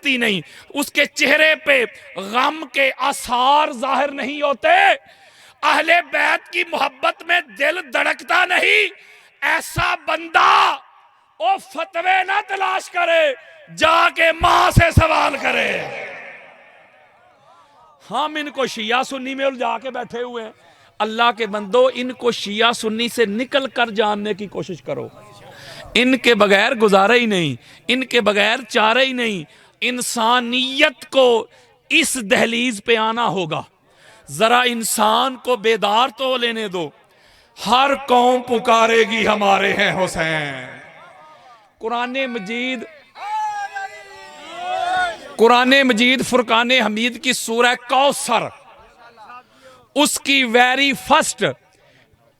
نکلتی نہیں، اس کے چہرے پہ غم کے آثار ظاہر نہیں ہوتے، اہل بیت کی محبت میں دل دھڑکتا نہیں، ایسا بندہ او فتوے نہ تلاش کرے، جا کے ماں سے سوال کرے۔ ہم ان کو شیعہ سنی میں الجھا کے بیٹھے ہوئے ہیں۔ اللہ کے بندو، ان کو شیعہ سنی سے نکل کر جاننے کی کوشش کرو، ان کے بغیر گزارا ہی نہیں، ان کے بغیر چارہ ہی نہیں۔ انسانیت کو اس دہلیز پہ آنا ہوگا، ذرا انسان کو بیدار تو لینے دو۔ ہر قوم پکارے گی ہمارے ہیں حسین۔ قرآن مجید فرقان حمید کی سورہ کوثر، اس کی ویری فرسٹ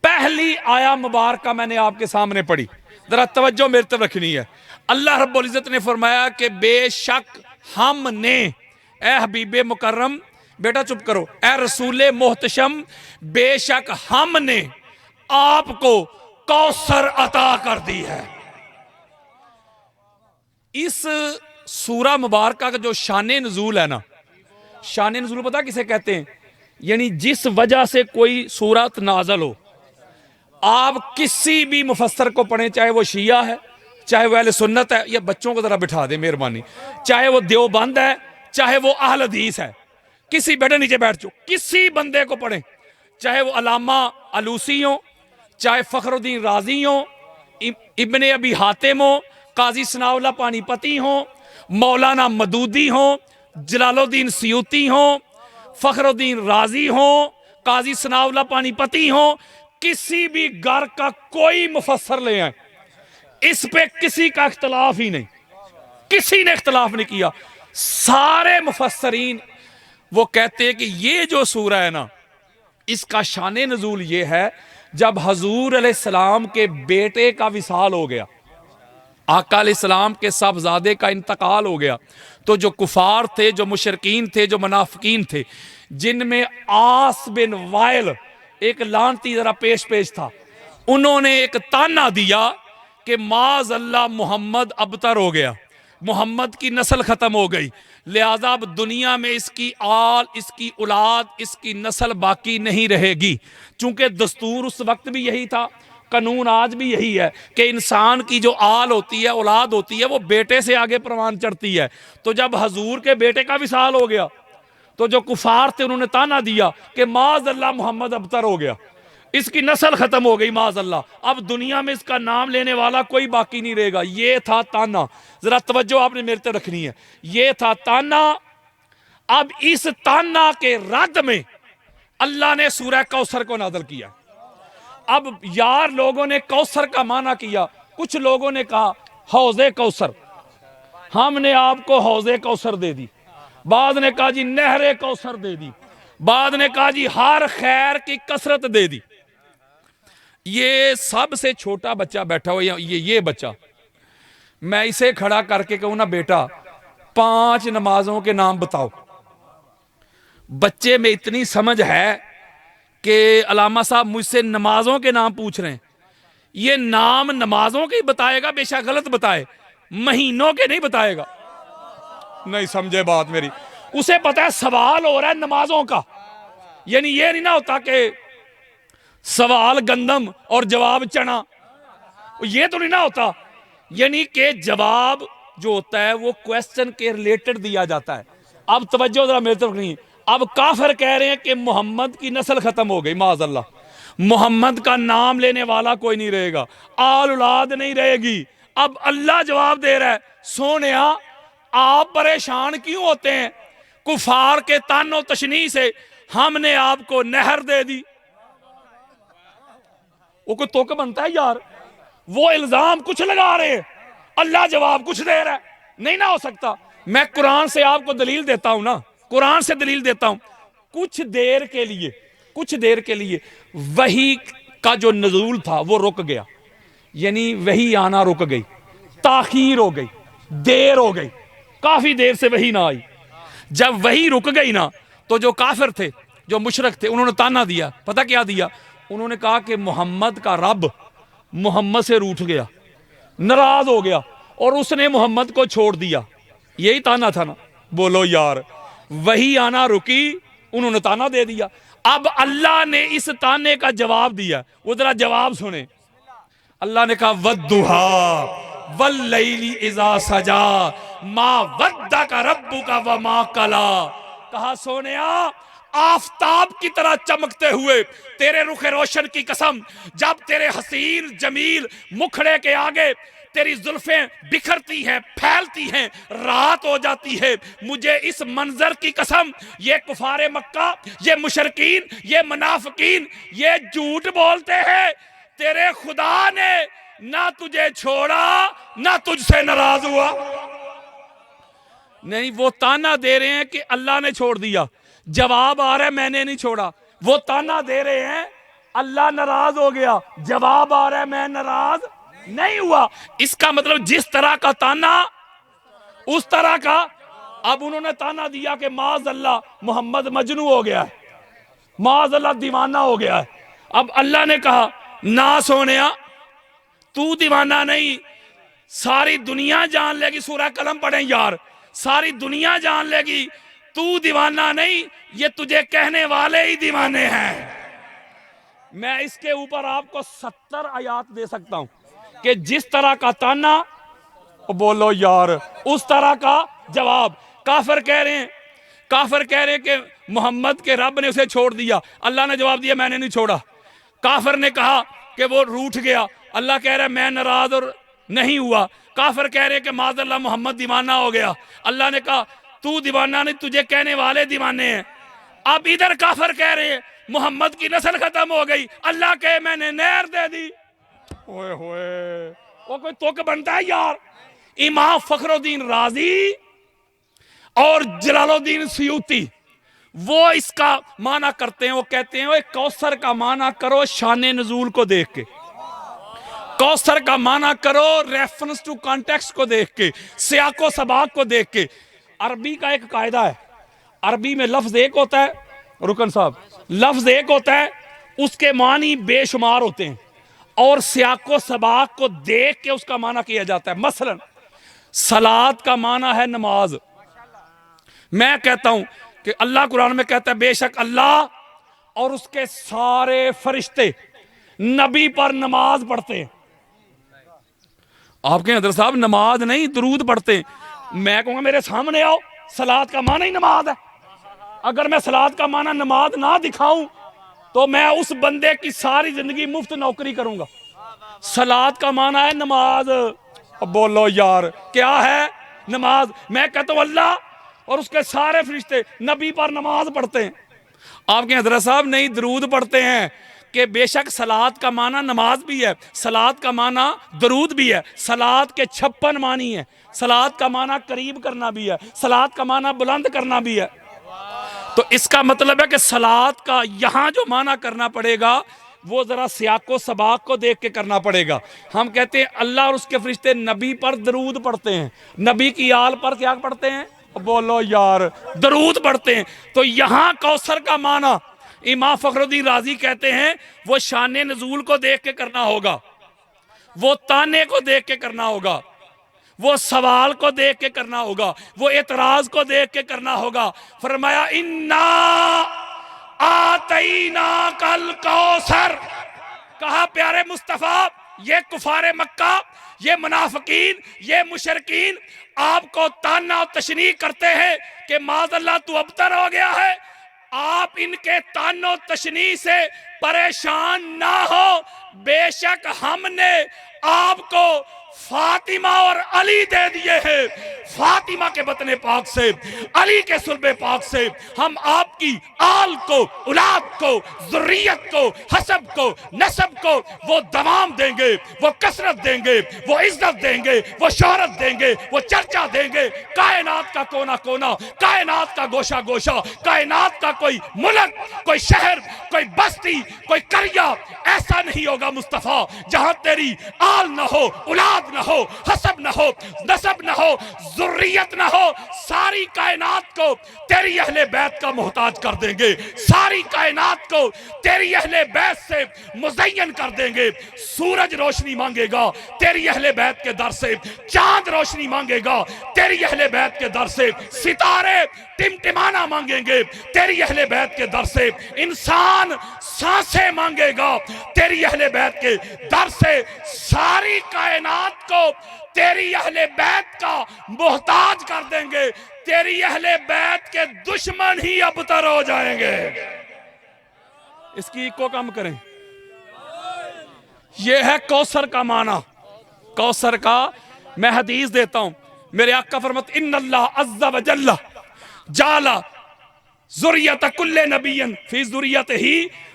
پہلی آیا مبارکہ میں نے آپ کے سامنے پڑھی، ذرا توجہ میرے طرف رکھنی ہے۔ اللہ رب العزت نے فرمایا کہ بے شک ہم نے، اے حبیب مکرم، بیٹا چپ کرو، اے رسول محتشم، بے شک ہم نے آپ کو کوثر عطا کر دی ہے۔ اس سورہ مبارکہ کا جو شان نزول ہے نا، شان نزول پتہ کسے کہتے ہیں؟ یعنی جس وجہ سے کوئی سورت نازل ہو، آپ کسی بھی مفسر کو پڑھیں، چاہے وہ شیعہ ہے، چاہے وہ اہل سنت ہے، یا بچوں کو ذرا بٹھا دیں مہربانی، چاہے وہ دیوبند ہے، چاہے وہ اہل حدیث ہے، کسی بیٹے نیچے بیٹھ جو، کسی بندے کو پڑھیں، چاہے وہ علامہ علوسی ہوں، چاہے فخر الدین رازی ہوں، ابن ابی حاتم ہوں، قاضی ثناء اللہ پانی پتی ہوں، مولانا مدودی ہوں، جلال الدین سیوطی ہوں، فخر الدین رازی ہوں، قاضی ثناء اللہ پانی پتی ہوں، کسی بھی گھر کا کوئی مفسر لے آئیں، اس پہ کسی کا اختلاف ہی نہیں، کسی نے اختلاف نہیں کیا۔ سارے مفسرین وہ کہتے ہیں کہ یہ جو سورہ ہے نا، اس کا شان نزول یہ ہے جب حضور علیہ السلام کے بیٹے کا وصال ہو گیا، آقا علیہ السلام کے صاحبزادے کا انتقال ہو گیا، تو جو کفار تھے، جو مشرکین تھے، جو منافقین تھے، جن میں عاص بن وائل ایک لعنتی ذرا پیش تھا، انہوں نے ایک تانا دیا کہ معاذ اللہ محمد ابتر ہو گیا، محمد کی نسل ختم ہو گئی، لہذا اب دنیا میں اس کی آل، اس کی اولاد، اس کی نسل باقی نہیں رہے گی۔ چونکہ دستور اس وقت بھی یہی تھا، قانون آج بھی یہی ہے کہ انسان کی جو آل ہوتی ہے، اولاد ہوتی ہے، وہ بیٹے سے آگے پروان چڑھتی ہے۔ تو جب حضور کے بیٹے کا وصال ہو گیا تو جو کفار تھے انہوں نے تانا دیا کہ معاذ اللہ محمد ابتر ہو گیا، اس کی نسل ختم ہو گئی، معاذ اللہ، اب دنیا میں اس کا نام لینے والا کوئی باقی نہیں رہے گا۔ یہ تھا تانا، ذرا توجہ آپ نے میرے طرف رکھنی ہے، یہ تھا تانا۔ اب اس تانا کے رد میں اللہ نے سورہ کوثر کو نازل کیا۔ اب یار لوگوں نے کوثر کا معنی کیا، کچھ لوگوں نے کہا حوض کوثر، ہم نے آپ کو حوض کوثر دے دی، بعض نے کہا جی نہر کوثر دے دی، بعض نے کہا جی ہر خیر کی کثرت دے دی۔ یہ سب سے چھوٹا بچہ بیٹھا ہوا، یہ بچہ، میں اسے کھڑا کر کے کہوں نا بیٹا 5 نمازوں کے نام بتاؤ، بچے میں اتنی سمجھ ہے کہ علامہ صاحب مجھ سے نمازوں کے نام پوچھ رہے ہیں، یہ نام نمازوں کے ہی بتائے گا، بے شک غلط بتائے، مہینوں کے نہیں بتائے گا۔ نہیں سمجھے بات میری، اسے پتا ہے سوال ہو رہا ہے نمازوں کا، یعنی یہ نہیں نہ ہوتا کہ سوال گندم اور جواب چنا، یہ تو نہیں نہ ہوتا، یعنی کہ جواب جو ہوتا ہے وہ کویسچن کے ریلیٹڈ دیا جاتا ہے۔ اب توجہ ذرا میری طرف نہیں، اب کافر کہہ رہے ہیں کہ محمد کی نسل ختم ہو گئی، معاذ اللہ، محمد کا نام لینے والا کوئی نہیں رہے گا، آل اولاد نہیں رہے گی۔ اب اللہ جواب دے رہا ہے سونیا آپ پریشان کیوں ہوتے ہیں، کفار کے تان و تشنیع سے ہم نے آپ کو نہر دے دی۔ وہ کوئی توقع بنتا ہے یار، وہ الزام کچھ لگا رہے ہیں، اللہ جواب کچھ دے رہا ہے، نہیں نہ ہو سکتا۔ میں قرآن سے آپ کو دلیل دیتا ہوں نا، قرآن سے دلیل دیتا ہوں، کچھ دیر کے لیے وحی کا جو نزول تھا وہ رک گیا، یعنی وحی آنا رک گئی، تاخیر ہو گئی، دیر ہو گئی، کافی دیر سے وحی نہ آئی۔ جب وحی رک گئی نا تو جو کافر تھے، جو مشرک تھے، انہوں نے تانا دیا، پتہ کیا دیا؟ انہوں نے کہا کہ محمد کا رب محمد سے روٹھ گیا، ناراض ہو گیا، اور اس نے محمد کو چھوڑ دیا۔ یہی تانا تھا نا؟ بولو یار، وہی آنا رکی، انہوں نے تانا دے دیا. اب اللہ نے اس تانے کا جواب دیا. وہ ذرا جواب سنیں. اللہ نے کہا وَالضُّحَىٰ وَاللَّيْلِ إِذَا سَجَىٰ مَا وَدَّكَ رَبُّكَ وَمَا قَلَىٰ. کہا سونیا، آفتاب کی طرح چمکتے ہوئے تیرے رخ روشن کی قسم، جب تیرے حسین جمیل مکھڑے کے آگے تیری زلفیں بکھرتی ہیں، پھیلتی ہیں، رات ہو جاتی ہے، مجھے اس منظر کی قسم، یہ کفار مکہ، یہ مشرکین، یہ منافقین، یہ جھوٹ بولتے ہیں، تیرے خدا نے نہ تجھے چھوڑا نہ تجھ سے ناراض ہوا. نہیں، وہ تانا دے رہے ہیں کہ اللہ نے چھوڑ دیا، جواب آ رہا ہے میں نے نہیں چھوڑا. وہ تانا دے رہے ہیں اللہ ناراض ہو گیا، جواب آ رہا ہے میں ناراض نہیں ہوا. اس کا مطلب جس طرح کا تانا اس طرح کا. اب انہوں نے تانا دیا کہ معاذ اللہ محمد مجنون ہو گیا ہے، معاذ اللہ دیوانہ ہو گیا ہے. اب اللہ نے کہا نہ سونیا، تو دیوانہ نہیں، ساری دنیا جان لے گی. سورہ قلم پڑھیں یار، ساری دنیا جان لے گی تو دیوانہ نہیں، یہ تجھے کہنے والے ہی دیوانے ہیں. میں اس کے اوپر آپ کو 70 آیات دے سکتا ہوں کہ جس طرح کا تانا، بولو یار، اس طرح کا جواب. کافر کہہ رہے ہیں کہ محمد کے رب نے اسے چھوڑ دیا. اللہ نے جواب دیا میں نے نہیں چھوڑا. کافر نے کہا کہ وہ روٹھ گیا. اللہ کہہ رہا ہے میں ناراض اور نہیں ہوا. کافر کہہ رہے کہ معاذ اللہ محمد دیوانہ ہو گیا. اللہ نے کہا تو دیوانہ نہیں، تجھے کہنے والے دیوانے ہیں. اب ادھر کافر کہہ رہے ہیں محمد کی نسل ختم ہو گئی. اللہ کہے میں نے نہر دے دی. ہوئے ہوئے، وہ کوئی توک بنتا ہے یار. امام فخر الدین رازی اور جلال الدین سیوطی وہ اس کا معنی کرتے ہیں. وہ کہتے ہیں کوثر کا معنی کرو شان نزول کو دیکھ کے، کوثر کا معنی کرو ریفرنس ٹو کانٹیکسٹ کو دیکھ کے، سیاق و سباق کو دیکھ کے. عربی کا ایک قاعدہ ہے، عربی میں لفظ ایک ہوتا ہے، رکن صاحب، لفظ ایک ہوتا ہے، اس کے معنی بے شمار ہوتے ہیں، اور سیاق و سباق کو دیکھ کے اس کا معنی کیا جاتا ہے. مثلا صلاۃ کا معنی ہے نماز. میں کہتا ہوں کہ اللہ قرآن میں کہتا ہے بے شک اللہ اور اس کے سارے فرشتے نبی پر نماز پڑھتے ہیں. آپ کے حضرت صاحب نماز نہیں درود پڑھتے ہیں. میں کہوں گا میرے سامنے آؤ، صلاۃ کا معنی ہی نماز ہے. اگر میں صلاۃ کا معنی نماز نہ دکھاؤں تو میں اس بندے کی ساری زندگی مفت نوکری کروں گا. صلاۃ کا معنی ہے نماز. بولو یار کیا ہے؟ نماز. میں کہتا ہوں اللہ اور اس کے سارے فرشتے نبی پر نماز پڑھتے ہیں. آپ کے حضرت صاحب نہیں درود پڑھتے ہیں کہ بے شک صلاۃ کا معنی نماز بھی ہے، صلاۃ کا معنی درود بھی ہے، صلاۃ کے 56 معنی ہیں، صلاۃ کا معنی قریب کرنا بھی ہے، صلاۃ کا معنی بلند کرنا بھی ہے. تو اس کا مطلب ہے کہ صلاۃ کا یہاں جو معنی کرنا پڑے گا وہ ذرا سیاق و سباق کو دیکھ کے کرنا پڑے گا. ہم کہتے ہیں اللہ اور اس کے فرشتے نبی پر درود پڑھتے ہیں، نبی کی آل پر کیا پڑھتے ہیں؟ بولو یار درود پڑھتے ہیں. تو یہاں کوثر کا معنی امام فخر الدین رازی کہتے ہیں وہ شان نزول کو دیکھ کے کرنا ہوگا، وہ تانے کو دیکھ کے کرنا ہوگا، وہ سوال کو دیکھ کے کرنا ہوگا، وہ اعتراض کو دیکھ کے کرنا ہوگا. فرمایا انا آتیناک الکوثر. کہا پیارے مصطفیٰ یہ کفار مکہ، یہ منافقین، یہ مشرکین آپ کو تانا و تشنیع کرتے ہیں کہ معاذ اللہ تو ابتر ہو گیا ہے. آپ ان کے تان و تشنیع سے پریشان نہ ہو، بے شک ہم نے آپ کو فاطمہ اور علی دے دیے ہیں. فاطمہ کے بطن پاک سے، علی کے صلب پاک سے ہم آپ کی آل کو، اولاد کو، ذریت کو، حسب کو، نسب کو وہ دوام دیں گے، وہ کثرت دیں گے، وہ عزت دیں گے، وہ شہرت دیں گے، وہ چرچا دیں گے. کائنات کا کونا کونا، کائنات کا گوشہ گوشہ، کائنات کا کوئی ملک، کوئی شہر، کوئی بستی، کوئی قریہ ایسا نہیں ہوگا مصطفیٰ جہاں تیری آل نہ ہو، اولاد نہ ہو، حسب نہ ہو، نسب نہ ہو، ذریت نہ ہو. ساری ساری کائنات کو تیری اہل بیت کا محتاج کر دیں گے، ساری کائنات کو تیری اہل بیت سے مزین کر دیں گے۔ سورج روشنی مانگے گا تیری اہل بیت کے در سے، چاند روشنی مانگے گا تیری اہل بیت کے در سے، ستارے ٹمٹمانا مانگیں گے تیری اہل بیت کے در سے، انسان سانسیں مانگے گا تیری اہل بیت کے در سے، ساری کائنات کو تیری اہل بیت کا محتاج کر دیں گے، تیری اہل بیت کے دشمن ہی ابتر ہو جائیں گے۔ اس کی کو کم کریں، یہ ہے کوثر کا معنی۔ کوثر کا میں حدیث دیتا ہوں، میرے آقا فرماتے ان اللہ عز و جل جعل ذریت کل نبی فی ذریتہ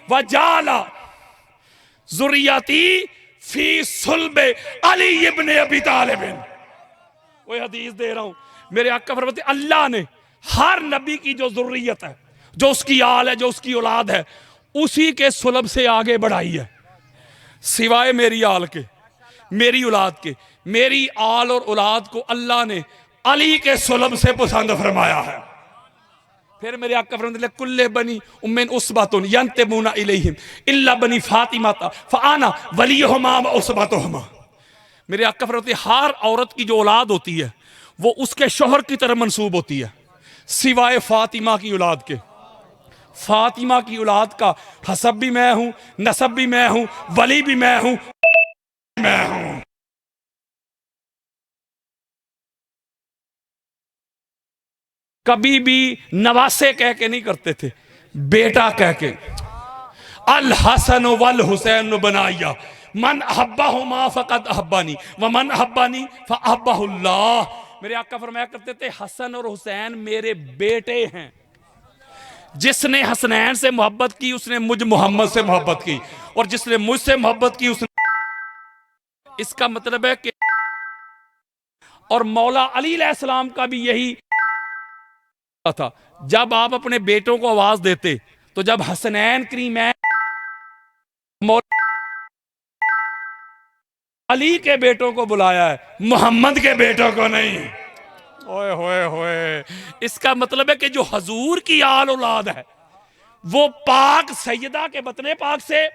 وجعل ذریتی فی صلب علی ابن ابی طالب۔ وہ حدیث دے رہا ہوں، میرے آقا فرماتے اللہ نے ہر نبی کی جو ذریت ہے، جو اس کی آل ہے، جو اس کی اولاد ہے، اسی کے صلب سے آگے بڑھائی ہے، سوائے میری آل کے، میری اولاد کے۔ میری آل اور اولاد کو اللہ نے علی کے صلب سے پسند فرمایا ہے۔ پھر میرے آقا فرماتے ہیں کل بنی امین اسبۃ ینتمون الیہم الا بنی فاطمہ فانا ولیہما و اسبۃہما۔ میرے آقا فرماتے ہیں ہر عورت کی جو اولاد ہوتی ہے وہ اس کے شوہر کی طرف منسوب ہوتی ہے، سوائے فاطمہ کی اولاد کے۔ فاطمہ کی اولاد کا حسب بھی میں ہوں، نسب بھی میں ہوں، ولی بھی میں ہوں، میں ہوں۔ کبھی بھی نواسے کہہ کے نہیں کرتے تھے، بیٹا کہہ کے۔ الحسن والحسین بنایا من احبہما فقد احبانی ومن احبانی فاحبہ اللہ۔ میرے آقا فرمایا کرتے تھے حسن اور حسین میرے بیٹے ہیں، جس نے حسنین سے محبت کی اس نے مجھ محمد سے محبت کی، اور جس نے مجھ سے محبت کی اس نے۔ اس کا مطلب ہے کہ اور مولا علی علیہ السلام کا بھی یہی تھا، جب آپ اپنے بیٹوں کو آواز دیتے تو جب حسنین کریمین مولا علی کے بیٹوں کو بلایا ہے، محمد کے بیٹوں کو نہیں۔ اوئے ہوئے ہوئے، اس کا مطلب ہے کہ جو حضور کی آل اولاد ہے وہ پاک سیدہ کے بطن پاک سے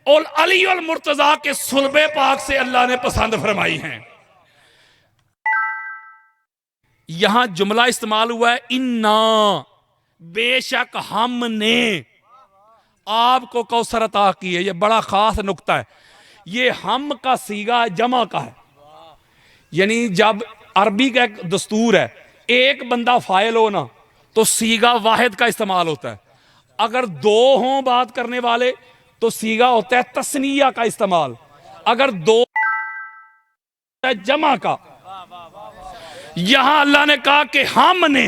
اور علی المرتضیٰ کے صلب پاک سے اللہ نے پسند فرمائی ہیں۔ یہاں جملہ استعمال ہوا ہے انا، بے شک ہم نے آپ کو کوثر عطا کی ہے۔ یہ بڑا خاص نکتہ ہے، یہ ہم کا صیغہ جمع کا ہے، یعنی جب عربی کا ایک دستور ہے ایک بندہ فاعل ہو نا تو صیغہ واحد کا استعمال ہوتا ہے، اگر دو ہوں بات کرنے والے تو صیغہ ہوتا ہے تثنیہ کا استعمال، اگر دو جمع کا۔ یہاں اللہ نے کہا کہ ہم نے،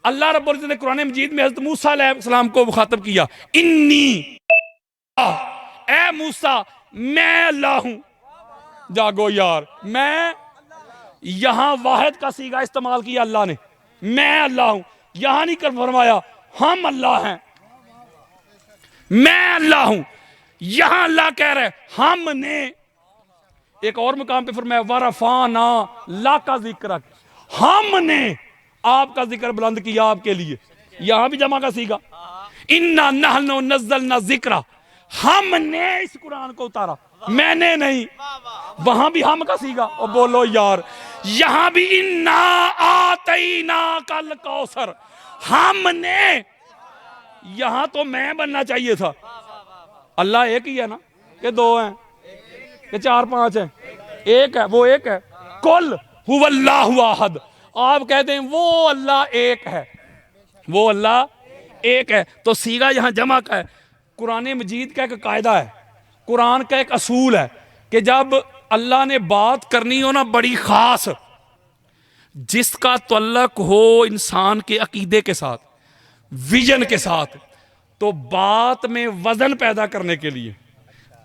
اللہ رب العزت نے قرآن مجید میں حضرت موسیٰ علیہ السلام کو مخاطب کیا، انی، اے موسیٰ میں اللہ ہوں۔ جاگو یار، میں، یہاں واحد کا صیغہ استعمال کیا اللہ نے، میں اللہ ہوں، یہاں نہیں کر فرمایا ہم اللہ ہیں، میں اللہ ہوں، یہاں اللہ کہہ رہے ہم نے۔ ایک اور مقام پہ فرمایا وَرَفَعْنَا لَكَ ذِكْرَكَ، ہم نے آپ کا ذکر بلند کیا آپ کے لیے، یہاں بھی جمع کا صیغہ اِنَّا نَحْنُ نَزَّلْنَا الذِّكْرَ، ہم نے اس قرآن کو اتارا، میں نے نہیں، وہاں بھی ہم کا صیغہ۔ اور بولو یار، یہاں بھی اِنَّا آتَيْنَاكَ الْكَوْثَرَ، ہم نے، یہاں تو میں بننا چاہیے تھا۔ اللہ ایک ہی ہے نا کہ دو ہیں کہ چار پانچ ہیں؟ ایک ہے، وہ ایک ہے۔ کل هو اللہ احد، آپ کہتے ہیں وہ اللہ ایک ہے، وہ اللہ ایک ہے، تو صیغہ یہاں جمع کا ہے۔ قرآن مجید کا ایک قاعدہ ہے، قرآن کا ایک اصول ہے کہ جب اللہ نے بات کرنی ہو نا بڑی خاص، جس کا تعلق ہو انسان کے عقیدے کے ساتھ، ویژن کے ساتھ، تو بات میں وزن پیدا کرنے کے لیے،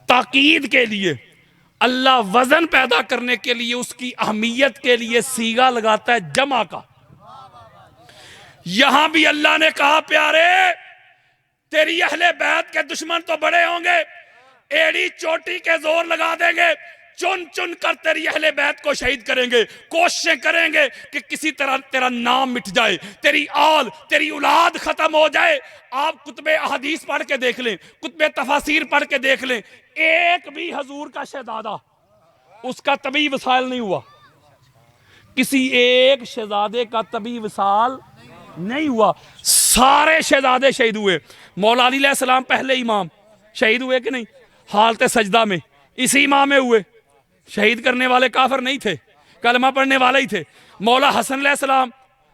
تاکید کے لیے، اللہ وزن پیدا کرنے کے لیے، اس کی اہمیت کے لیے صیغہ لگاتا ہے جمع کا۔ یہاں بھی اللہ نے کہا پیارے تیری اہل بیت کے دشمن تو بڑے ہوں گے، ایڑی چوٹی کے زور لگا دیں گے، چن چن کر تیری اہل بیت کو شہید کریں گے، کوششیں کریں گے کہ کسی طرح تیرا نام مٹ جائے، تیری آل تیری اولاد ختم ہو جائے۔ آپ کتب احادیث پڑھ کے دیکھ لیں، کتب تفاسیر پڑھ کے دیکھ لیں، ایک بھی حضور کا شہزادہ اس کا طبی وصال نہیں ہوا، کسی ایک شہزادے کا طبی وصال نہیں ہوا، سارے شہزادے شہید ہوئے۔ مولا علی علیہ السلام پہلے امام شہید ہوئے کہ نہیں؟ حالت سجدہ میں اسی امام میں ہوئے، شہید کرنے والے کافر نہیں تھے، کلمہ پڑھنے والے ہی تھے۔ مولا حسن علیہ السلام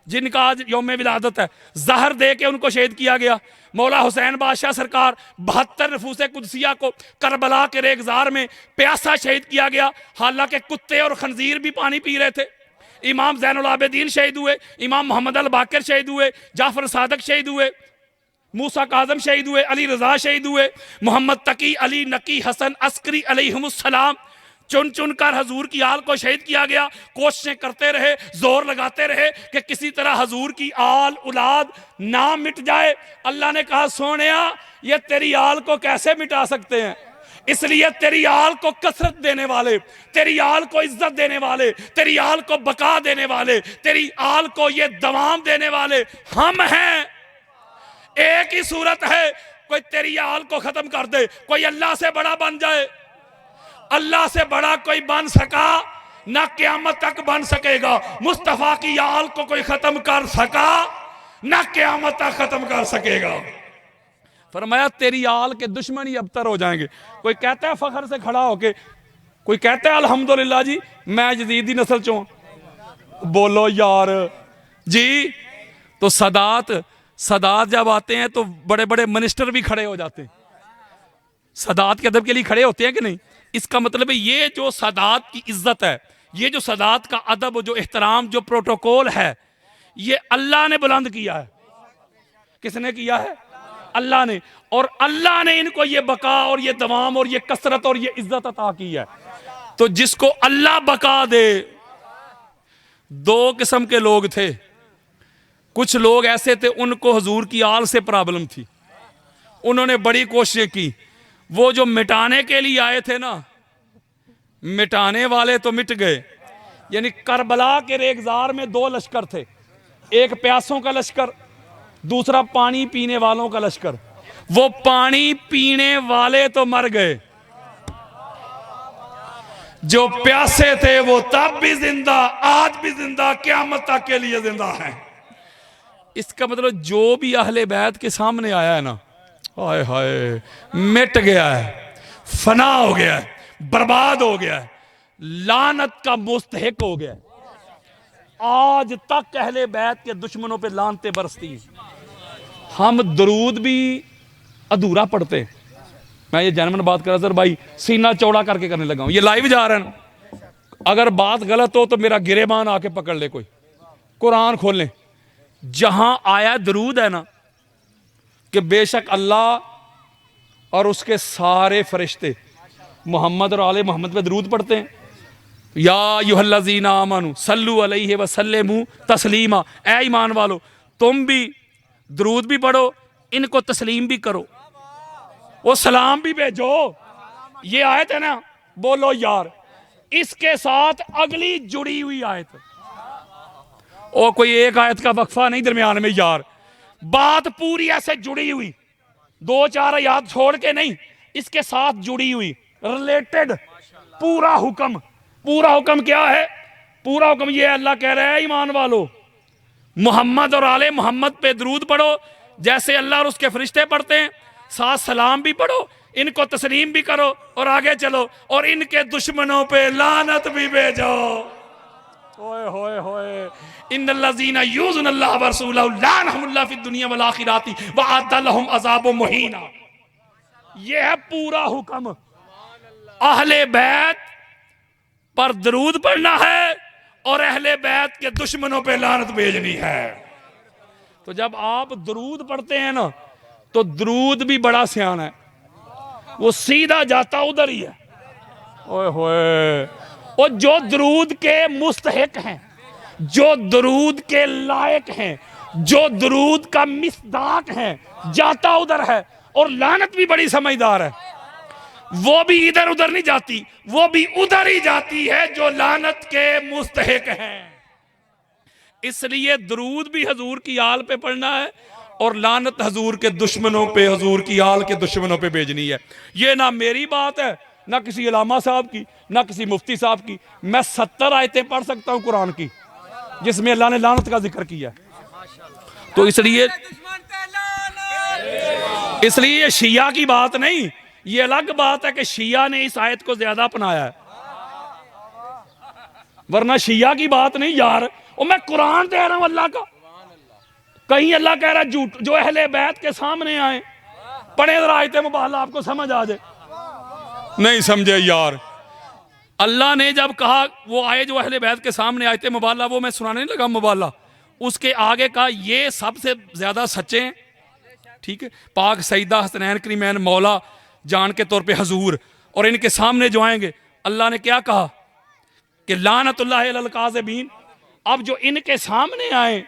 جن کا آج یوم ولادت ہے، زہر دے کے ان کو شہید کیا گیا۔ مولا حسین بادشاہ سرکار 72 نفوس قدسیہ کو کربلا کے ریگزار میں پیاسا شہید کیا گیا، حالانکہ کتے اور خنزیر بھی پانی پی رہے تھے۔ امام زین العابدین شہید ہوئے، امام محمد الباقر شہید ہوئے، جعفر صادق شہید ہوئے، موسیٰ کاظم شہید ہوئے، علی رضا شہید ہوئے، محمد تقی، علی نقی، حسن عسکری علیہم السلام چن چن کر حضور کی آل کو شہید کیا گیا۔ کوششیں کرتے رہے، زور لگاتے رہے کہ کسی طرح حضور کی آل اولاد نہ مٹ جائے۔ اللہ نے کہا سونیا یہ تیری آل کو کیسے مٹا سکتے ہیں؟ اس لیے تیری آل کو کثرت دینے والے، تیری آل کو عزت دینے والے، تیری آل کو بقا دینے والے، تیری آل کو یہ دوام دینے والے ہم ہیں۔ ایک ہی صورت ہے، کوئی تیری آل کو ختم کر دے، کوئی اللہ سے بڑا بن جائے۔ اللہ سے بڑا کوئی بن سکا نہ قیامت تک بن سکے گا۔ مصطفیٰ کی آل کو کوئی ختم کر سکا نہ قیامت تک ختم کر سکے گا۔ فرمایا تیری آل کے دشمن ہی ابتر ہو جائیں گے۔ کوئی کہتا ہے فخر سے کھڑا ہو کے، کوئی کہتا ہے الحمدللہ جی میں یزیدی نسل چوں، بولو یار جی۔ تو سادات جب آتے ہیں تو بڑے بڑے منسٹر بھی کھڑے ہو جاتے ہیں، سادات کے ادب کے لیے کھڑے ہوتے ہیں کہ نہیں؟ اس کا مطلب ہے یہ جو سادات کی عزت ہے، یہ جو سادات کا ادب، جو احترام، جو پروٹوکول ہے، یہ اللہ نے بلند کیا ہے۔ کس نے کیا ہے؟ اللہ نے۔ اور اللہ نے ان کو یہ بقا اور یہ دوام اور یہ کثرت اور یہ عزت عطا کی ہے۔ تو جس کو اللہ بقا دے، دو قسم کے لوگ تھے۔ کچھ لوگ ایسے تھے ان کو حضور کی آل سے پرابلم تھی، انہوں نے بڑی کوششیں کی۔ وہ جو مٹانے کے لیے آئے تھے نا، مٹانے والے تو مٹ گئے۔ یعنی کربلا کے ریگزار میں دو لشکر تھے، ایک پیاسوں کا لشکر، دوسرا پانی پینے والوں کا لشکر۔ وہ پانی پینے والے تو مر گئے، جو پیاسے تھے وہ تب بھی زندہ، آج بھی زندہ، قیامت تک کے لیے زندہ ہیں۔ اس کا مطلب جو بھی اہل بیت کے سامنے آیا ہے نا، ہائے ہائے مٹ گیا ہے، فنا ہو گیا ہے، برباد ہو گیا ہے، لعنت کا مستحق ہو گیا ہے۔ آج تک اہل بیت کے دشمنوں پہ لعنتیں برستی ہیں۔ ہم درود بھی ادھورا پڑھتے ہیں۔ میں یہ جنمن بات کر رہا سر بھائی، سینہ چوڑا کر کے کرنے لگا ہوں، یہ لائیو جا رہا ہے نا۔ اگر بات غلط ہو تو میرا گریبان آ کے پکڑ لے، کوئی قرآن کھول لیں، جہاں آیا درود ہے نا کہ بے شک اللہ اور اس کے سارے فرشتے محمد اور آل محمد پہ درود پڑھتے ہیں۔ یا ایھا الذین آمنوا صلوا علیہ وسلموا تسلیما، اے ایمان والو تم بھی درود بھی پڑھو، ان کو تسلیم بھی کرو، وہ سلام بھی بھیجو۔ یہ آیت ہے نا، بولو یار، اس کے ساتھ اگلی جڑی ہوئی آیت، اور کوئی ایک آیت کا وقفہ نہیں درمیان میں یار، بات پوری ایسے جڑی ہوئی، دو چار آیات چھوڑ کے نہیں، اس کے ساتھ جڑی ہوئی، ریلیٹڈ پورا حکم۔ پورا حکم کیا ہے؟ پورا حکم یہ ہے، اللہ کہہ رہا ہے ایمان والو محمد اور آل محمد پہ درود پڑھو جیسے اللہ اور اس کے فرشتے پڑھتے ہیں، ساتھ سلام بھی پڑھو، ان کو تسلیم بھی کرو، اور آگے چلو، اور ان کے دشمنوں پہ لعنت بھی بھیجو۔ ہوئے ہوئے ہوئے، ان الذین یؤذون اللہ ورسولہ لعنہم اللہ فی الدنیا والآخرۃ وأعد لہم عذاب مہینا۔ یہ ہے پورا حکم۔ اہل بیت پر درود پڑھنا ہے اور اہل بیت کے دشمنوں پہ لعنت بھیجنی ہے۔ تو جب آپ درود پڑھتے ہیں نا تو درود بھی بڑا سیان ہے، وہ سیدھا جاتا ادھر ہی ہے۔ اوئے ہوئے، اور جو درود کے مستحق ہیں، جو درود کے لائق ہیں، جو درود کا مصداق ہیں، جاتا ادھر ہے، اور لعنت بھی بڑی سمجھدار ہے۔ وہ بھی ادھر ادھر نہیں جاتی، وہ بھی ادھر ہی جاتی ہے جو لعنت کے مستحق ہیں۔ اس لیے درود بھی حضور کی آل پہ پڑھنا ہے اور لعنت حضور کے دشمنوں پہ، حضور کی آل کے دشمنوں پہ بھیجنی ہے۔ یہ نہ میری بات ہے، نہ کسی علامہ صاحب کی، نہ کسی مفتی صاحب کی۔ میں 70 آیتیں پڑھ سکتا ہوں قرآن کی جس میں اللہ نے لعنت کا ذکر کیا ہے۔ تو اس لیے یہ شیعہ کی بات نہیں، یہ الگ بات ہے کہ شیعہ نے اس آیت کو زیادہ اپنایا ہے، ورنہ شیعہ کی بات نہیں یار۔ اور میں قرآن دے رہا ہوں اللہ کا، کہیں اللہ کہہ رہا ہے جھوٹ جو اہل بیت کے سامنے آئے، پڑھیں ذرا آیت مبالہ آپ کو سمجھ آ جائے۔ نہیں سمجھے یار، اللہ نے جب کہا وہ آئے جو اہل بیت کے سامنے آیت مبالہ، وہ میں سنانے نہیں لگا مبالہ، اس کے آگے کہا یہ سب سے زیادہ سچے ہیں، ٹھیک ہے، پاک سیدہ حسنین کریمین مولا جان کے طور پہ حضور، اور ان کے سامنے جو آئیں گے اللہ نے کیا کہا کہ لعنت اللہ علی الکاذبین۔ اب جو ان کے سامنے آئیں،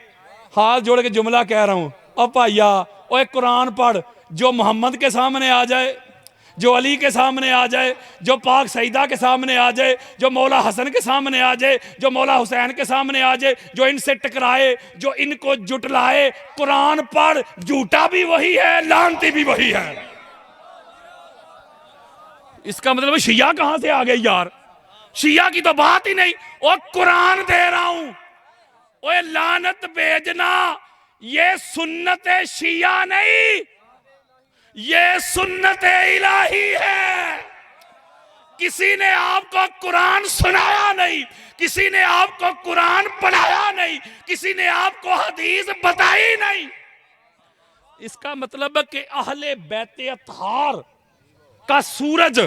ہاتھ جوڑ کے جملہ کہہ رہا ہوں، او پائیا او ایک قرآن پڑھ، جو محمد کے سامنے آ جائے، جو علی کے سامنے آ جائے، جو پاک سیدہ کے سامنے آ جائے، جو مولا حسن کے سامنے آ جائے، جو مولا حسین کے سامنے آ جائے، جو ان سے ٹکرائے، جو ان کو جٹلائے، قرآن پڑھ، جھوٹا بھی وہی ہے، لعنتی بھی وہی ہے۔ اس کا مطلب شیعہ کہاں سے آ گئے یار؟ شیعہ کی تو بات ہی نہیں، اور قرآن دے رہا ہوں، اوے لعنت بھیجنا یہ سنت شیعہ نہیں، یہ سنت الہی ہے۔ کسی نے آپ کو قرآن سنایا نہیں، کسی نے آپ کو قرآن پڑھایا نہیں، کسی نے آپ کو حدیث بتائی نہیں۔ اس کا مطلب ہے کہ اہل بیت اطہار کا سورج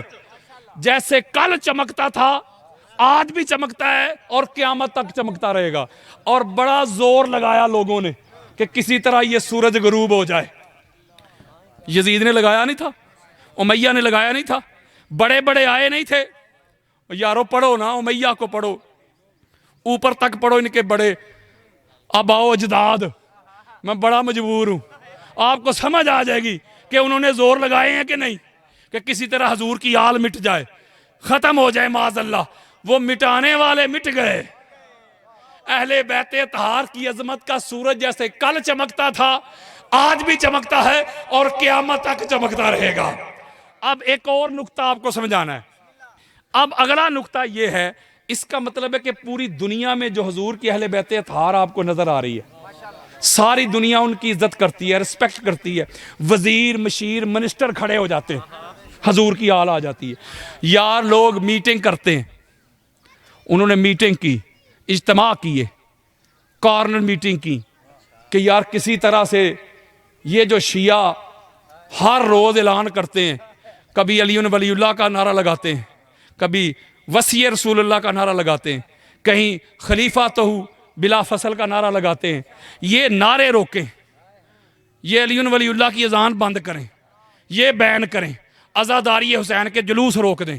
جیسے کل چمکتا تھا، آج بھی چمکتا ہے اور قیامت تک چمکتا رہے گا۔ اور بڑا زور لگایا لوگوں نے کہ کسی طرح یہ سورج غروب ہو جائے۔ یزید نے لگایا نہیں تھا، امیہ نے لگایا نہیں تھا، بڑے بڑے آئے نہیں تھے، یارو پڑھو نا، امیہ کو پڑھو، اوپر تک پڑھو ان کے بڑے آباء و اجداد۔ میں بڑا مجبور ہوں، آپ کو سمجھ آ جائے گی کہ انہوں نے زور لگائے ہیں کہ نہیں، کہ کسی طرح حضور کی آل مٹ جائے، ختم ہو جائے معاذ اللہ۔ وہ مٹانے والے مٹ گئے۔ اہل بیت اطہار کی عظمت کا سورج جیسے کل چمکتا تھا، آج بھی چمکتا ہے اور قیامت تک چمکتا رہے گا۔ اب ایک اور نقطہ آپ کو سمجھانا ہے۔ اب اگلا نقطہ یہ ہے، اس کا مطلب ہے کہ پوری دنیا میں جو حضور کی اہل بیت اطہار آپ کو نظر آ رہی ہے، ساری دنیا ان کی عزت کرتی ہے، رسپیکٹ کرتی ہے، وزیر مشیر منسٹر کھڑے ہو جاتے ہیں، حضور کی آل آ جاتی ہے۔ یار لوگ میٹنگ کرتے ہیں، انہوں نے میٹنگ کی، اجتماع کیے، کارنر میٹنگ کی کہ یار کسی طرح سے یہ جو شیعہ ہر روز اعلان کرتے ہیں، کبھی علی ولی اللہ کا نعرہ لگاتے ہیں، کبھی وصی رسول اللہ کا نعرہ لگاتے ہیں، کہیں خلیفہ تہو بلا فصل کا نعرہ لگاتے ہیں، یہ نعرے روکیں، یہ علی ولی اللہ کی اذان بند کریں، یہ بین کریں، عزاداری حسین کے جلوس روک دیں۔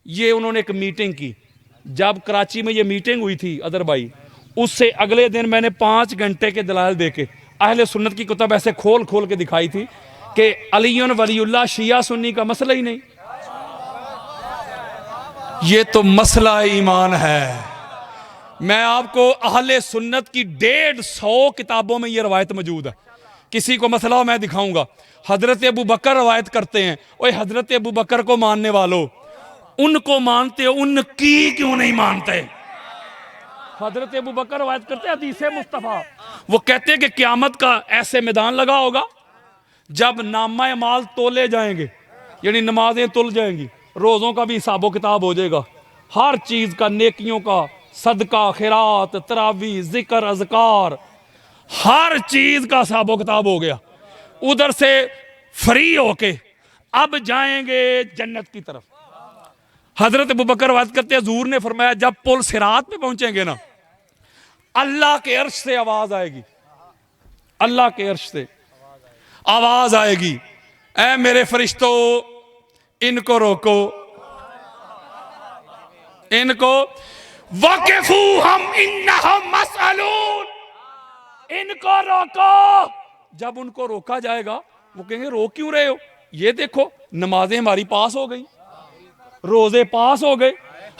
یہ انہوں نے ایک میٹنگ کی۔ جب کراچی میں یہ میٹنگ ہوئی تھی ادر بھائی، اس سے اگلے دن میں نے 5 گھنٹے کے دلائل دے کے اہل سنت کی کتب ایسے کھول کھول کے دکھائی تھی کہ علی ولی اللہ شیعہ سنی کا مسئلہ ہی نہیں، یہ تو مسئلہ ایمان ہے۔ میں آپ کو اہل سنت کی 150 کتابوں میں یہ روایت موجود ہے، کسی کو مسئلہ میں دکھاؤں گا۔ حضرت ابو بکر روایت کرتے ہیں، اوے حضرت ابو بکر کو ماننے والوں، ان کو مانتے ہو، ان کی کیوں نہیں مانتے؟ حضرت ابو بکر روایت کرتے ہیں حدیث مصطفیٰ، وہ کہتے ہیں کہ قیامت کا ایسے میدان لگا ہوگا جب نامہ اعمال تولے جائیں گے، یعنی نمازیں تل جائیں گی، روزوں کا بھی حساب و کتاب ہو جائے گا، ہر چیز کا، نیکیوں کا، صدقہ، خیرات، تراویح، ذکر، اذکار، ہر چیز کا حساب و کتاب ہو گیا۔ ادھر سے فری ہو کے اب جائیں گے جنت کی طرف۔ حضرت ابوبکر روایت کرتے ہیں حضور نے فرمایا جب پل صراط پہ پہنچیں گے نا، اللہ کے عرش سے آواز آئے گی، اللہ کے عرش سے آواز آئے گی، اے میرے فرشتوں ان کو روکو، ان کو وقفوہم انہم مسئلون، ان کو روکو۔ جب ان کو روکا جائے گا وہ کہیں گے روک کیوں رہے ہو، یہ دیکھو نمازیں ہماری پاس ہو گئی، روزے پاس ہو گئے،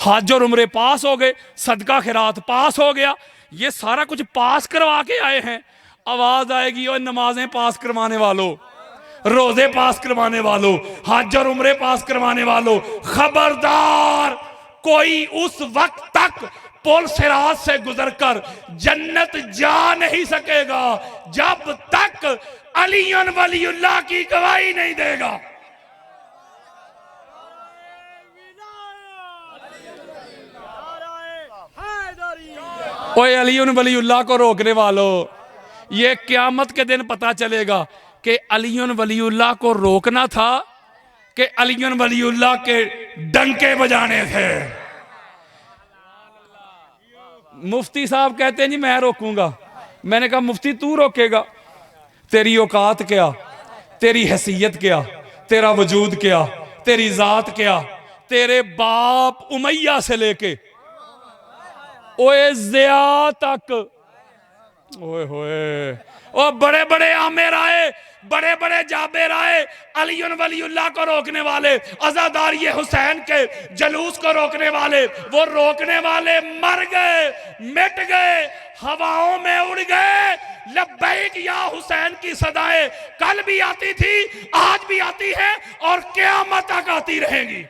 حج اور عمرے پاس ہو گئے، صدقہ خیرات پاس ہو گیا، یہ سارا کچھ پاس کروا کے آئے ہیں۔ آواز آئے گی اور نمازیں پاس کروانے والوں، روزے پاس کروانے والوں، حج اور عمرے پاس کروانے والوں، خبردار، کوئی اس وقت تک پل صراط سے گزر کر جنت جا نہیں سکے گا جب تک علی ولی اللہ کی گواہی نہیں دے گا۔ اوے علی ولی اللہ کو روکنے والوں، یہ قیامت کے دن پتا چلے گا کہ علی ولی اللہ کو روکنا تھا کہ علی ولی اللہ کے ڈنکے بجانے تھے۔ مفتی صاحب کہتے ہیں جی میں روکوں گا، میں نے کہا مفتی تو روکے گا؟ تیری اوقات کیا، تیری حیثیت کیا، تیرا وجود کیا، تیری ذات کیا؟ تیرے باپ امیہ سے لے کے اوے زیا تک، اوے ہوئے او بڑے بڑے عامر آئے، بڑے بڑے جابر آئے، علی ولی اللہ کو روکنے والے، عزاداری حسین کے جلوس کو روکنے والے، وہ روکنے والے مر گئے، مٹ گئے، ہواؤں میں اڑ گئے۔ لبیک یا حسین کی صدائیں کل بھی آتی تھی، آج بھی آتی ہے اور قیامت تک آتی رہیں گی۔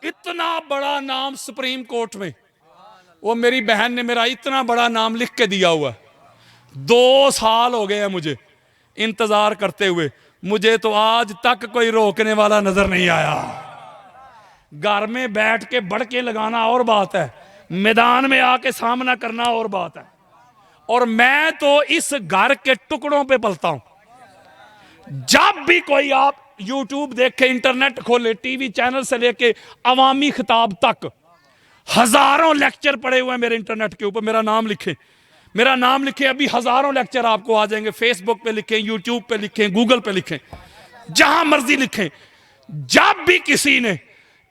اتنا بڑا نام سپریم کورٹ میں، وہ میری بہن نے میرا اتنا بڑا نام لکھ کے دیا ہوا ہے، 2 سال ہو گئے ہیں مجھے انتظار کرتے ہوئے، مجھے تو آج تک کوئی روکنے والا نظر نہیں آیا۔ گھر میں بیٹھ کے بڑکے لگانا اور بات ہے، میدان میں آ کے سامنا کرنا اور بات ہے۔ اور میں تو اس گھر کے ٹکڑوں پہ پلتا ہوں۔ جب بھی کوئی آپ یوٹیوب دیکھے، انٹرنیٹ کھولے، ٹی وی چینل سے لے کے عوامی خطاب تک، ہزاروں لیکچر پڑے ہوئے ہیں میرے انٹرنیٹ کے اوپر، میرا نام لکھیں، میرا نام لکھیں، ابھی ہزاروں لیکچر آپ کو آ جائیں گے، فیس بک پہ لکھیں، یوٹیوب پہ لکھیں، گوگل پہ لکھیں، جہاں مرضی لکھیں۔ جب بھی کسی نے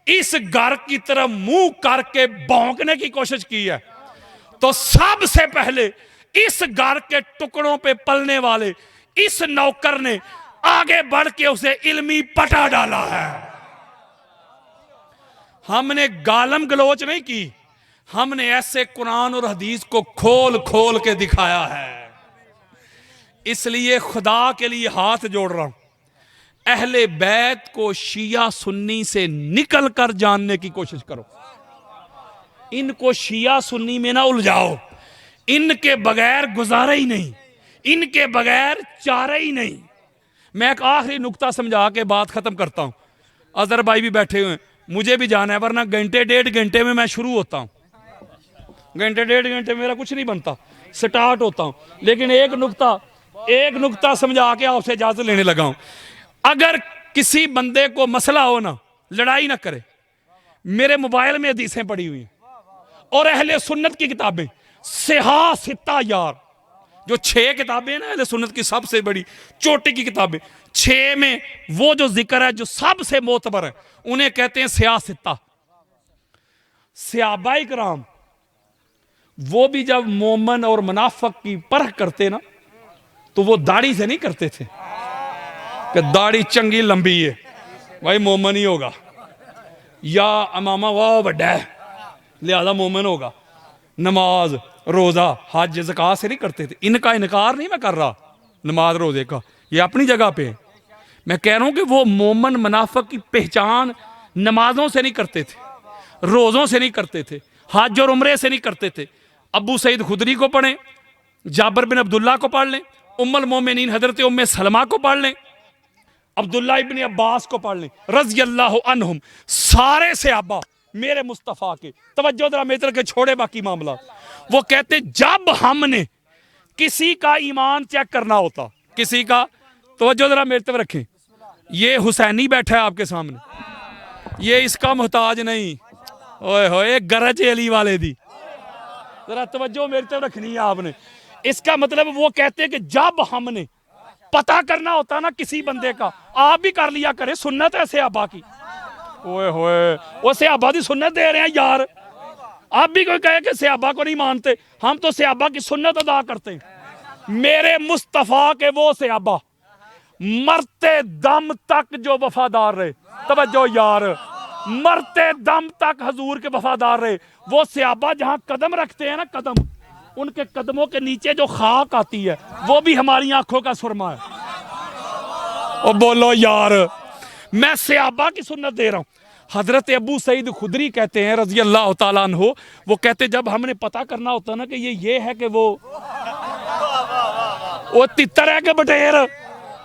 اس گھر کی طرف منہ کر کے بھونکنے کی کوشش کی ہے تو سب سے پہلے اس گھر کے ٹکڑوں پہ پلنے والے اس نوکر نے آگے بڑھ کے اسے علمی پٹا ڈالا ہے۔ ہم نے گالم گلوچ نہیں کی، ہم نے ایسے قرآن اور حدیث کو کھول کھول کے دکھایا ہے۔ اس لیے خدا کے لیے ہاتھ جوڑ رہا ہوں، اہل بیت کو شیعہ سنی سے نکل کر جاننے کی کوشش کرو، ان کو شیعہ سنی میں نہ الجھاؤ، ان کے بغیر گزارا ہی نہیں، ان کے بغیر چارہ ہی نہیں۔ میں ایک آخری نکتہ سمجھا کے بات ختم کرتا ہوں، اظہر بھائی بھی بیٹھے ہوئے ہیں، مجھے بھی جانا ہے ورنہ گھنٹے 1.5 گھنٹے میں میں شروع ہوتا ہوں، گھنٹے 1.5 گھنٹے میں میرا کچھ نہیں بنتا، سٹارٹ ہوتا ہوں، لیکن ایک نکتہ سمجھا کے آپ سے اجازت لینے لگا ہوں۔ اگر کسی بندے کو مسئلہ ہو نا، لڑائی نہ کرے، میرے موبائل میں حدیثیں پڑی ہوئی ہیں اور اہل سنت کی کتابیں، صحاح ستہ یار، جو 6 کتابیں ہیں نا اہل سنت کی سب سے بڑی چوٹی کی کتابیں، 6 میں وہ جو ذکر ہے جو سب سے معتبر ہے انہیں کہتے ہیں صحاح ستہ۔ صحابہ کرام وہ بھی جب مومن اور منافق کی پرکھ کرتے نا تو وہ داڑھی سے نہیں کرتے تھے کہ داڑھی چنگی لمبی ہے بھائی مومن ہی ہوگا، یا امامہ واہ بڑا ہے لہذا مومن ہوگا۔ نماز، روزہ، حج، زکوٰۃ سے نہیں کرتے تھے۔ ان کا انکار نہیں میں کر رہا نماز روزے کا، یہ اپنی جگہ پہ ہے، میں کہہ رہا ہوں کہ وہ مومن منافق کی پہچان نمازوں سے نہیں کرتے تھے، روزوں سے نہیں کرتے تھے، حج اور عمرے سے نہیں کرتے تھے۔ ابو سعید خدری کو پڑھیں، جابر بن عبداللہ کو پڑھ لیں، ام المومنین حضرت ام سلمہ کو پڑھ لیں، عبداللہ ابن عباس کو پڑھ لیں رضی اللہ عنہم، سارے صحابہ میرے مصطفیٰ کے، توجہ ذرا میرے طرف کے چھوڑے باقی معاملات، وہ کہتے جب ہم نے کسی کا ایمان چیک کرنا ہوتا، کسی کا، توجہ ذرا میرے طرف رکھیں، یہ حسینی بیٹھا ہے آپ کے سامنے، یہ اس کا محتاج نہیں، اوئے ہوئے گرج علی والے دی، ذرا توجہ میری طرف رکھنی ہے آپ نے۔ اس کا مطلب وہ کہتے ہیں کہ جب ہم نے پتہ کرنا ہوتا نا کسی بندے کا، آپ بھی کر لیا کرے، سنت ہے صحابہ کی، اوئے ہوئے وہ صحابہ دی سنت دے رہے ہیں یار، آپ بھی کوئی کہے کہ صحابہ کو نہیں مانتے، ہم تو صحابہ کی سنت ادا کرتے ہیں۔ میرے مصطفیٰ کے وہ صحابہ مرتے دم تک جو وفادار رہے، توجہ یار، مرتے دم تک حضور کے وفادار رہے. وہ صحابہ جہاں قدم رکھتے ہیں نا، قدم، ان کے قدموں کے نیچے جو خاک آتی ہے وہ بھی ہماری آنکھوں کا سرما ہے. او بولو یار، میں صحابہ کی سنت دے رہا ہوں. حضرت ابو سعید خدری کہتے ہیں رضی اللہ تعالیٰ عنہ، وہ کہتے جب ہم نے پتہ کرنا ہوتا نا کہ یہ ہے کہ وہ تتر ہے کہ بٹیر،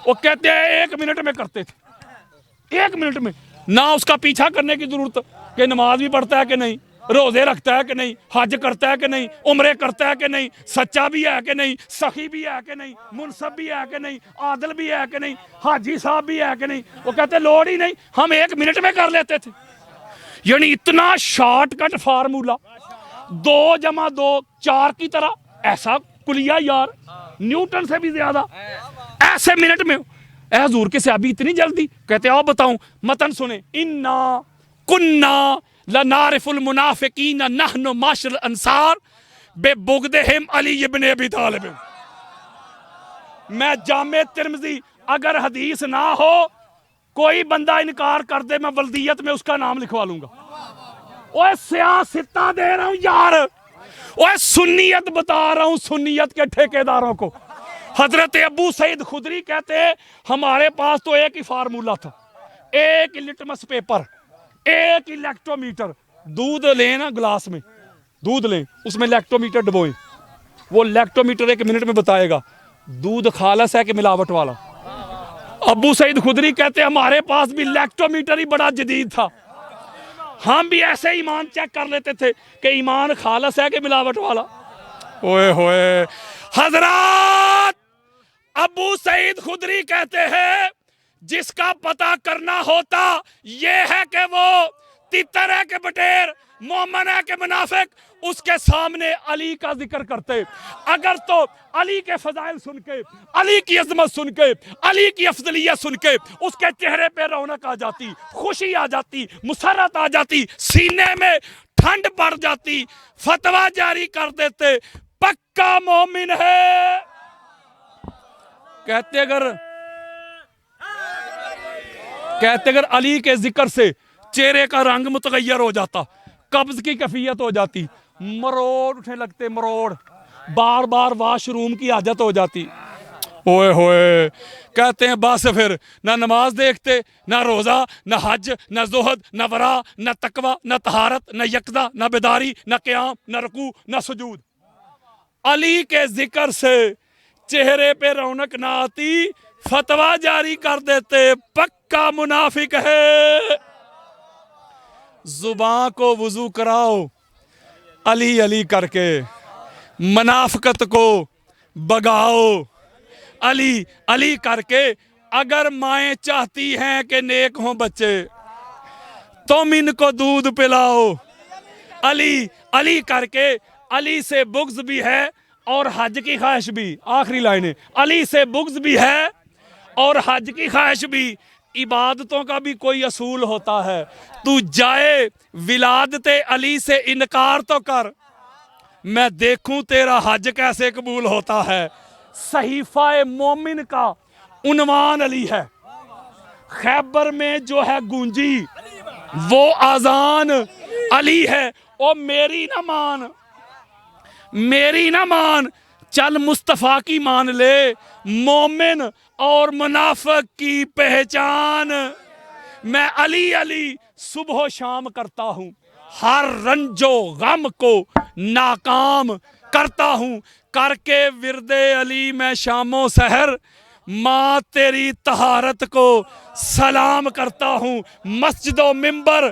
وہ کہتے ہیں 1 منٹ میں کرتے تھے، 1 منٹ میں. نہ اس کا پیچھا کرنے کی ضرورت کہ نماز بھی پڑھتا ہے کہ نہیں، روزے رکھتا ہے کہ نہیں، حج کرتا ہے کہ نہیں، عمرے کرتا ہے کہ نہیں، سچا بھی ہے کہ نہیں، سخی بھی ہے کہ نہیں، منصف بھی ہے کہ نہیں، عادل بھی ہے کہ نہیں، حاجی صاحب بھی ہے کہ نہیں. وہ کہتے لوڑ ہی نہیں، ہم 1 منٹ میں کر لیتے تھے. یعنی اتنا شارٹ کٹ فارمولا، 2 + 2 4 کی طرح، ایسا کلیہ یار، نیوٹن سے بھی زیادہ، ایسے منٹ میں. اے حضور کے صحابی اتنی جلدی؟ کہتے آؤ بتاؤں، متن سنیں. انا کننا لنعرف المنافقین نحن معاشر الانصار ببغضہم علی ابن ابی طالب. میں جامع ترمذی، اگر حدیث نہ ہو کوئی بندہ انکار کر دے، میں ولدیت میں اس کا نام لکھوا لوں گا. اوے سیاستہ دے رہا ہوں یار، اوے سنیت بتا رہا ہوں، سنیت کے ٹھیکیداروں کو. حضرت ابو سعید خدری کہتے ہیں ہمارے پاس تو ایک ہی فارمولا تھا، ایک ہی لٹمس پیپر، ایک ہی لیکٹومیٹر. دودھ لیں نا، گلاس میں دودھ لیں، اس میں لیکٹومیٹر ڈبوئیں، وہ لیکٹومیٹر 1 منٹ میں بتائے گا دودھ خالص ہے کہ ملاوٹ والا. ابو سعید خدری کہتے ہیں ہمارے پاس بھی لیکٹومیٹر ہی بڑا جدید تھا، ہم بھی ایسے ایمان چیک کر لیتے تھے کہ ایمان خالص ہے کہ ملاوٹ والا. اوئے ہوئے حضرات، ابو سعید خدری کہتے ہیں جس کا پتہ کرنا ہوتا یہ ہے کہ وہ تتر ہے کہ بٹیر، مومن ہے کہ منافق، اس کے سامنے علی کا ذکر کرتے. اگر تو علی کے فضائل سن کے، علی کی عظمت سن کے، علی کی افضلیت سن کے اس کے چہرے پہ رونق آ جاتی، خوشی آ جاتی، مسرت آ جاتی، سینے میں ٹھنڈ پڑ جاتی، فتویٰ جاری کر دیتے پکا مومن ہے. کہتے اگر علی کے ذکر سے چہرے کا رنگ متغیر ہو جاتا، قبض کی کیفیت ہو جاتی، مروڑ اٹھنے لگتے، مروڑ، بار بار واش روم کی حاجت ہو جاتی. اوئے ہوئے کہتے ہیں بس پھر نہ نماز دیکھتے، نہ روزہ، نہ حج، نہ زہد، نہ ورا، نہ تقوی، نہ طہارت، نہ یقظہ، نہ بیداری، نہ قیام، نہ رکوع، نہ سجود. علی کے ذکر سے چہرے پہ رونق نہ آتی، فتویٰ جاری کر دیتے پکا منافق ہے. زباں کو وضو کراؤ علی علی کر کے، منافقت کو بگاؤ علی علی کر کے. اگر مائیں چاہتی ہیں کہ نیک ہوں بچے تم ان کو دودھ پلاؤ علی علی کر کے. علی سے بغض بھی ہے اور حج کی خواہش بھی. آخری لائنیں، علی سے بغض بھی ہے اور حج کی خواہش بھی. عبادتوں کا بھی کوئی اصول ہوتا ہے، تو جائے ولادت علی سے انکار تو کر، میں دیکھوں تیرا حج کیسے قبول ہوتا ہے. صحیفہ مومن کا عنوان علی ہے. خیبر میں جو ہے گونجی وہ آذان علی ہے. او میری نہ مان، میری نہ مان، چل مصطفیٰ کی مان لے. مومن اور منافق کی پہچان، میں علی علی صبح و شام کرتا ہوں، ہر رنج و غم کو ناکام کرتا ہوں. کر کے ورد علی میں شام و سحر ماں تیری طہارت کو سلام کرتا ہوں. مسجد و منبر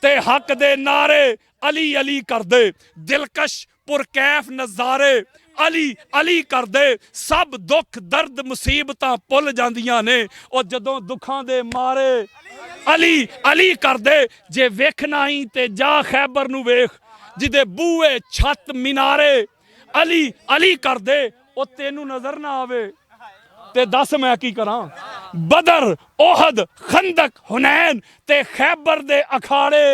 تے حق دے نعرے علی علی کر دے، دلکش پرکیف نظارے علی علی کر دے. سب دکھ درد مصیبتاں پل جاندیاں نے، اور جدوں دکھاں دے مارے علی علی کر دے. جے ویکھنا ہی تے جا خیبر نو ویکھ، جدے بوئے چھت مینارے علی علی کر دے. او تینوں نظر نہ آوے تے دس میں کی کراں. بدر، احد، خندق، حنین تے خیبر دے اکھاڑے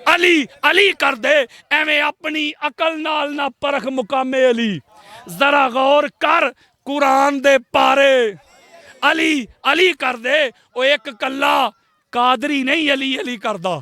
علی علی کر دے. ایویں اپنی عقل نال نہ پرکھ مقام علی، ذرا غور کر قرآن دے پارے ਅਲੀ ਅਲੀ ਕਰਦੇ, ਉਹ ਇੱਕ ਕੱਲਾ ਕਾਦਰੀ ਨਹੀਂ ਅਲੀ ਅਲੀ ਕਰਦਾ,